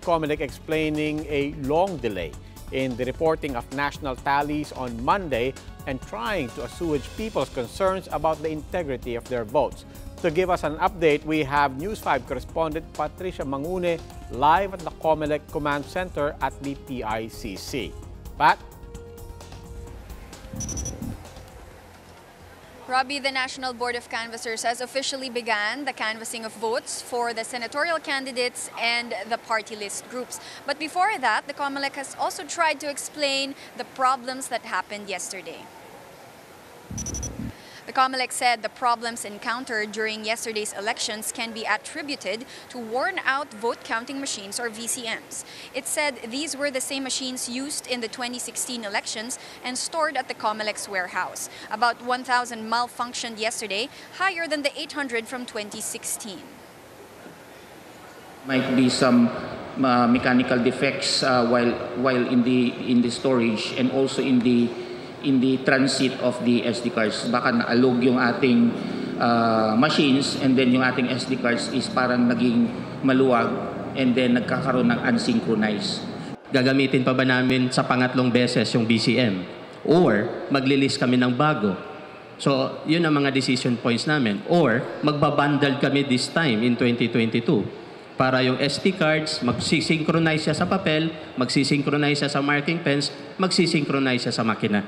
Comelec explaining a long delay in the reporting of national tallies on Monday and trying to assuage people's concerns about the integrity of their votes. To give us an update, we have News 5 correspondent Patricia Mangune live at the Comelec Command Center at the PICC. Pat? Robbie, the National Board of Canvassers has officially begun the canvassing of votes for the senatorial candidates and the party list groups. But before that, the Comelec has also tried to explain the problems that happened yesterday. The Comelec said the problems encountered during yesterday's elections can be attributed to worn-out vote-counting machines or VCMs. It said these were the same machines used in the 2016 elections and stored at the Comelec's warehouse. About 1,000 malfunctioned yesterday, higher than the 800 from 2016. Might be some mechanical defects while in the storage and also in the transit of the SD cards. Baka naalog yung ating machines and then yung ating SD cards is parang naging maluwag and then nagkakaroon ng unsynchronized. Gagamitin pa ba namin sa pangatlong beses yung BCM? Or maglilis kami ng bago? So yun ang mga decision points namin. Or magbabundle kami this time in 2022 para yung SD cards magsisynchronize siya sa papel, magsisynchronize siya sa marking pens, magsisynchronize siya sa makina.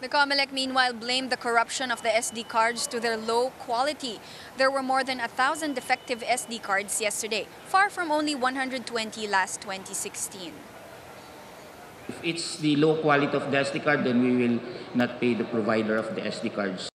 The Comelec, meanwhile, blamed the corruption of the SD cards to their low quality. There were more than 1,000 defective SD cards yesterday, far from only 120 last 2016. If it's the low quality of the SD card, then we will not pay the provider of the SD cards.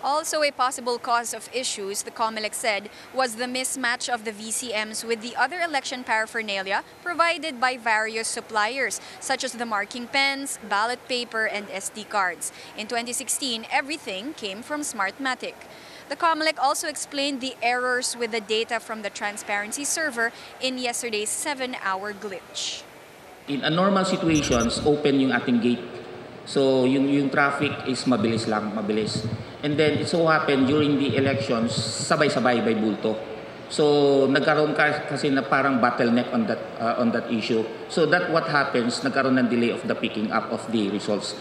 Also, a possible cause of issues, the Comelec said, was the mismatch of the VCMs with the other election paraphernalia provided by various suppliers, such as the marking pens, ballot paper, and SD cards. In 2016, everything came from Smartmatic. The Comelec also explained the errors with the data from the transparency server in yesterday's 7-hour glitch. In a normal situations, open yung ating gate. So yung traffic is mabilis lang, mabilis. And then it so happened during the elections, sabay-sabay by bulto. So nagkaroon kasi na parang bottleneck on that issue. So that what happens, nagkaroon ng delay of the picking up of the results.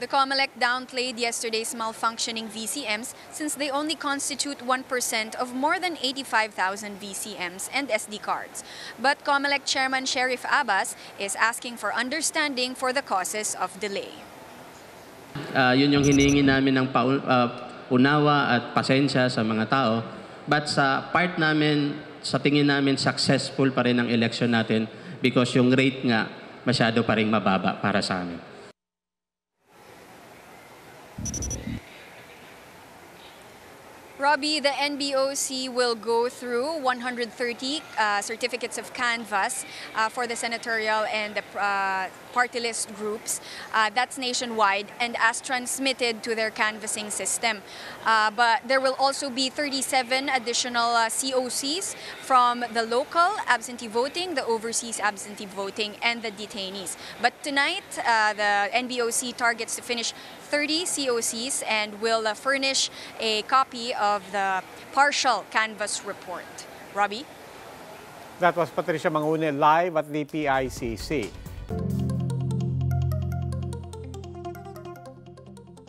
The Comelec downplayed yesterday's malfunctioning VCMs since they only constitute 1% of more than 85,000 VCMs and SD cards. But Comelec Chairman Sheriff Abbas is asking for understanding for the causes of delay. Yun yung hinihingi namin ng unawa at pasensya sa mga tao. But sa part namin, sa tingin namin, successful pa rin ang election natin because yung rate nga masyado pa rin mababa para sa amin. Robbie, the NBOC will go through 130 certificates of canvass for the senatorial and the party list groups. That's nationwide and as transmitted to their canvassing system. But there will also be 37 additional COCs from the local absentee voting, the overseas absentee voting, and the detainees. But tonight, the NBOC targets to finish 30 COCs and will furnish a copy of the partial canvass report. Robbie? That was Patricia Mangune live at the PICC.